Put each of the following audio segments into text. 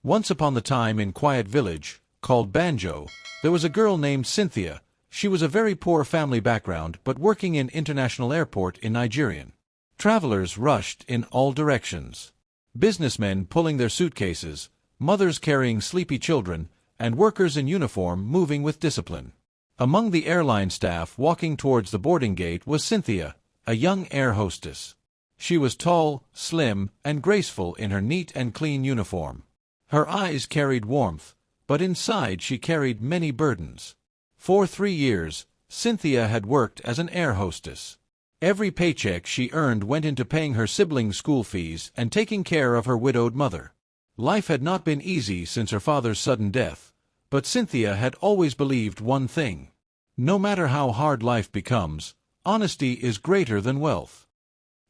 Once upon the time in quiet village, called Banjo, there was a girl named Cynthia. She was a very poor family background but working in international airport in Nigerian. Travelers rushed in all directions. Businessmen pulling their suitcases, mothers carrying sleepy children, and workers in uniform moving with discipline. Among the airline staff walking towards the boarding gate was Cynthia, a young air hostess. She was tall, slim, and graceful in her neat and clean uniform. Her eyes carried warmth, but inside she carried many burdens. For 3 years, Cynthia had worked as an air hostess. Every paycheck she earned went into paying her siblings' school fees and taking care of her widowed mother. Life had not been easy since her father's sudden death, but Cynthia had always believed one thing. No matter how hard life becomes, honesty is greater than wealth.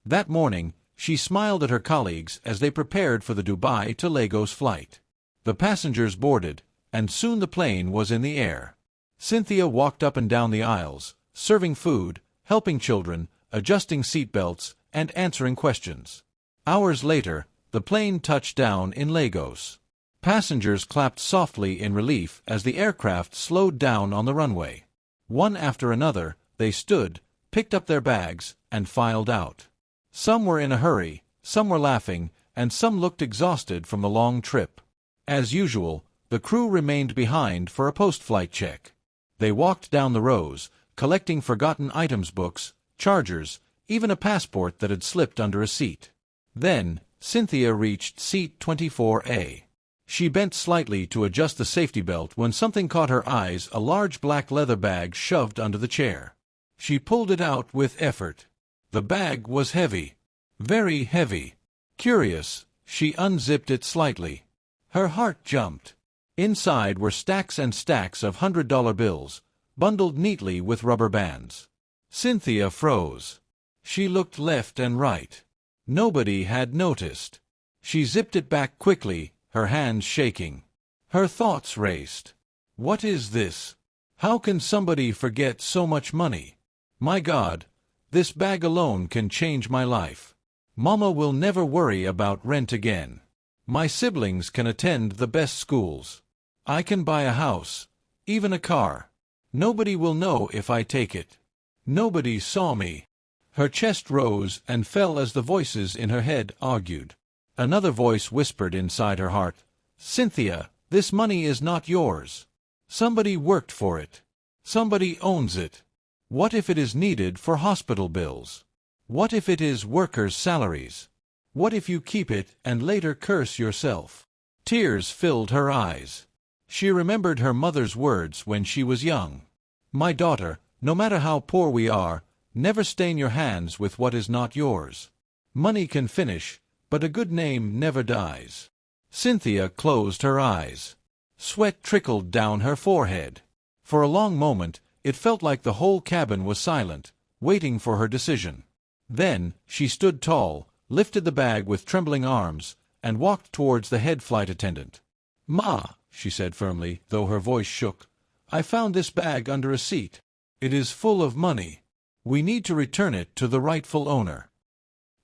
That morning, she smiled at her colleagues as they prepared for the Dubai to Lagos flight. The passengers boarded, and soon the plane was in the air. Cynthia walked up and down the aisles, serving food, helping children, adjusting seat belts, and answering questions. Hours later, the plane touched down in Lagos. Passengers clapped softly in relief as the aircraft slowed down on the runway. One after another, they stood, picked up their bags, and filed out. Some were in a hurry, some were laughing, and some looked exhausted from the long trip. As usual, the crew remained behind for a post-flight check. They walked down the rows, collecting forgotten items, books, chargers, even a passport that had slipped under a seat. Then, Cynthia reached seat 24A. She bent slightly to adjust the safety belt when something caught her eyes, a large black leather bag shoved under the chair. She pulled it out with effort. The bag was heavy. Very heavy. Curious, she unzipped it slightly. Her heart jumped. Inside were stacks and stacks of $100 bills, bundled neatly with rubber bands. Cynthia froze. She looked left and right. Nobody had noticed. She zipped it back quickly, her hands shaking. Her thoughts raced. What is this? How can somebody forget so much money? My God, this bag alone can change my life. Mama will never worry about rent again. My siblings can attend the best schools. I can buy a house, even a car. Nobody will know if I take it. Nobody saw me. Her chest rose and fell as the voices in her head argued. Another voice whispered inside her heart, "Cynthia, this money is not yours. Somebody worked for it. Somebody owns it. What if it is needed for hospital bills? What if it is workers' salaries? What if you keep it and later curse yourself?" Tears filled her eyes. She remembered her mother's words when she was young. "My daughter, no matter how poor we are, never stain your hands with what is not yours. Money can finish, but a good name never dies." Cynthia closed her eyes. Sweat trickled down her forehead. For a long moment, it felt like the whole cabin was silent, waiting for her decision. Then, she stood tall, lifted the bag with trembling arms, and walked towards the head flight attendant. "Ma," she said firmly, though her voice shook, "I found this bag under a seat. It is full of money. We need to return it to the rightful owner."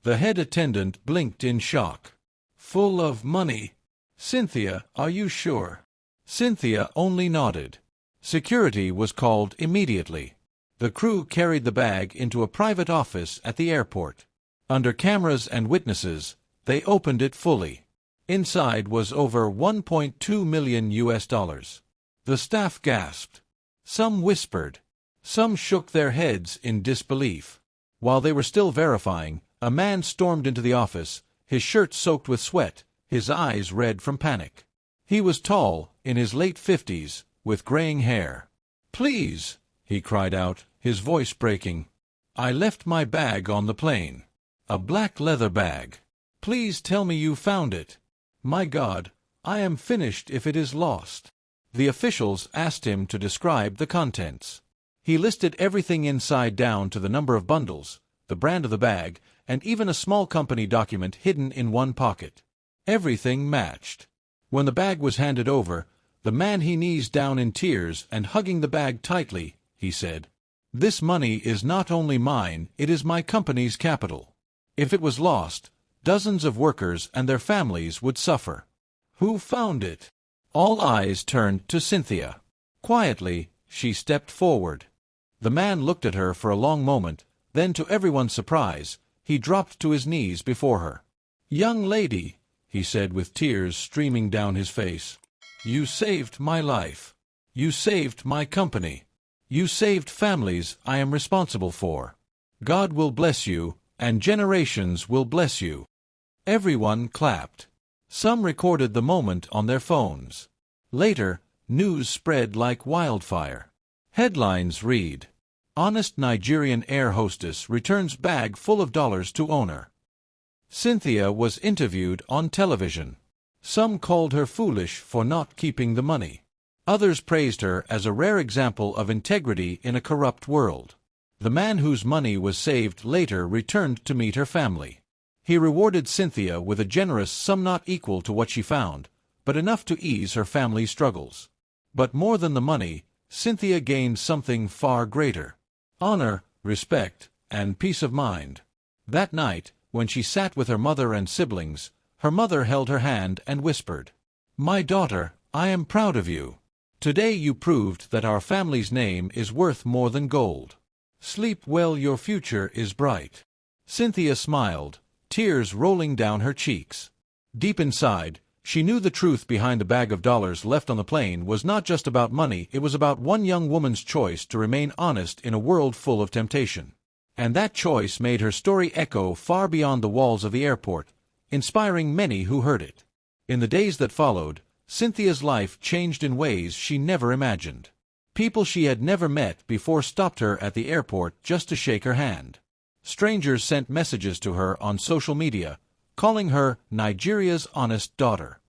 The head attendant blinked in shock. "Full of money? Cynthia, are you sure?" Cynthia only nodded. Security was called immediately. The crew carried the bag into a private office at the airport. Under cameras and witnesses, they opened it fully. Inside was over $1.2 million. The staff gasped. Some whispered. Some shook their heads in disbelief. While they were still verifying, a man stormed into the office, his shirt soaked with sweat, his eyes red from panic. He was tall, in his late 50s, with graying hair. "Please," he cried out, his voice breaking. "I left my bag on the plane. A black leather bag. Please tell me you found it. My God, I am finished if it is lost." The officials asked him to describe the contents. He listed everything inside down to the number of bundles, the brand of the bag, and even a small company document hidden in one pocket. Everything matched. When the bag was handed over, the man he knees down in tears and hugging the bag tightly, he said, "This money is not only mine, it is my company's capital. If it was lost, dozens of workers and their families would suffer." Who found it? All eyes turned to Cynthia. Quietly, she stepped forward. The man looked at her for a long moment, then to everyone's surprise, he dropped to his knees before her. "Young lady," he said with tears streaming down his face, "you saved my life. You saved my company. You saved families I am responsible for. God will bless you, and generations will bless you." Everyone clapped. Some recorded the moment on their phones. Later, news spread like wildfire. Headlines read, "Honest Nigerian air hostess returns bag full of dollars to owner." Cynthia was interviewed on television. Some called her foolish for not keeping the money. Others praised her as a rare example of integrity in a corrupt world. The man whose money was saved later returned to meet her family. He rewarded Cynthia with a generous sum not equal to what she found, but enough to ease her family's struggles. But more than the money, Cynthia gained something far greater: honor, respect, and peace of mind. That night, when she sat with her mother and siblings, her mother held her hand and whispered, "My daughter, I am proud of you. Today you proved that our family's name is worth more than gold. Sleep well, your future is bright." Cynthia smiled, tears rolling down her cheeks. Deep inside, she knew the truth behind the bag of dollars left on the plane was not just about money, it was about one young woman's choice to remain honest in a world full of temptation. And that choice made her story echo far beyond the walls of the airport, inspiring many who heard it. In the days that followed, Cynthia's life changed in ways she never imagined. People she had never met before stopped her at the airport just to shake her hand. Strangers sent messages to her on social media, calling her Nigeria's honest daughter.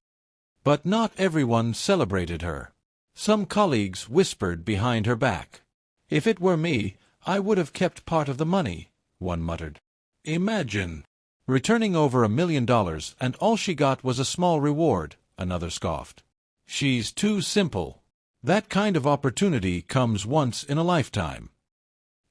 But not everyone celebrated her. Some colleagues whispered behind her back, "If it were me, I would have kept part of the money," one muttered. "Imagine returning over $1 million and all she got was a small reward," another scoffed. "She's too simple. That kind of opportunity comes once in a lifetime."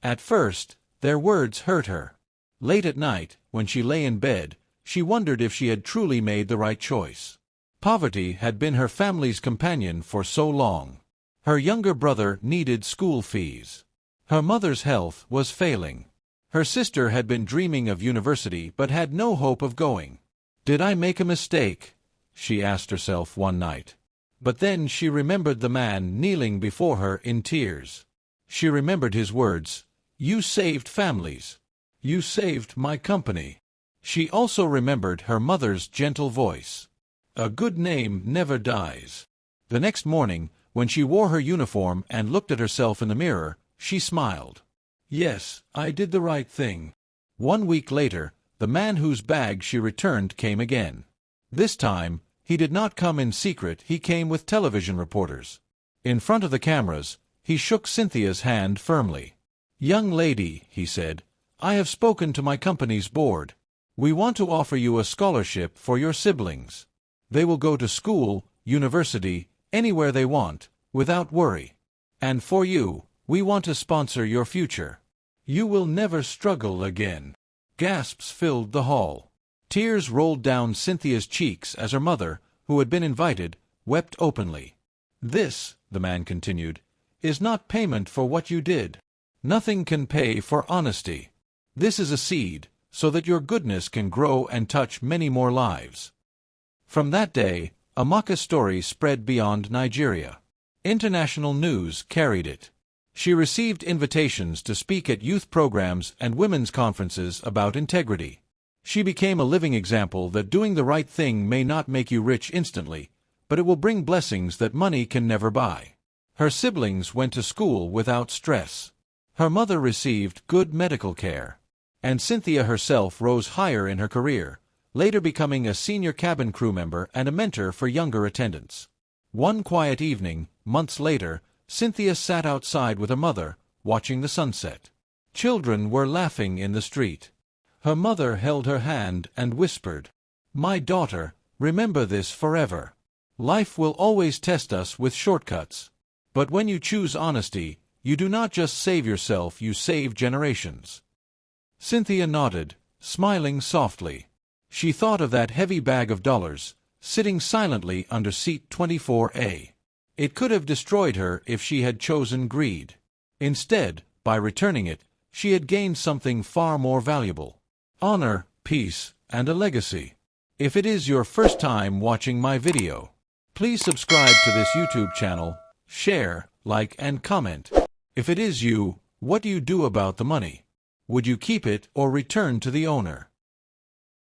At first, their words hurt her. Late at night, when she lay in bed, she wondered if she had truly made the right choice. Poverty had been her family's companion for so long. Her younger brother needed school fees. Her mother's health was failing. Her sister had been dreaming of university but had no hope of going. "Did I make a mistake?" she asked herself one night. But then she remembered the man kneeling before her in tears. She remembered his words, "You saved families. You saved my company." She also remembered her mother's gentle voice. "A good name never dies." The next morning, when she wore her uniform and looked at herself in the mirror, she smiled. "Yes, I did the right thing." 1 week later, the man whose bag she returned came again. This time, he did not come in secret, he came with television reporters. In front of the cameras, he shook Cynthia's hand firmly. "Young lady," he said, "I have spoken to my company's board. We want to offer you a scholarship for your siblings. They will go to school, university, anywhere they want, without worry. And for you, we want to sponsor your future. You will never struggle again." Gasps filled the hall. Tears rolled down Cynthia's cheeks as her mother, who had been invited, wept openly. "This," the man continued, "is not payment for what you did. Nothing can pay for honesty. This is a seed, so that your goodness can grow and touch many more lives." From that day, Amaka's story spread beyond Nigeria. International news carried it. She received invitations to speak at youth programs and women's conferences about integrity. She became a living example that doing the right thing may not make you rich instantly, but it will bring blessings that money can never buy. Her siblings went to school without stress. Her mother received good medical care. And Cynthia herself rose higher in her career, later becoming a senior cabin crew member and a mentor for younger attendants. One quiet evening, months later, Cynthia sat outside with her mother, watching the sunset. Children were laughing in the street. Her mother held her hand and whispered, "My daughter, remember this forever. Life will always test us with shortcuts. But when you choose honesty, you do not just save yourself, you save generations." Cynthia nodded, smiling softly. She thought of that heavy bag of dollars, sitting silently under seat 24A. It could have destroyed her if she had chosen greed. Instead, by returning it, she had gained something far more valuable: honor, peace, and a legacy. If it is your first time watching my video, please subscribe to this YouTube channel, share, like, and comment. If it is you, what do you do about the money? Would you keep it or return to the owner?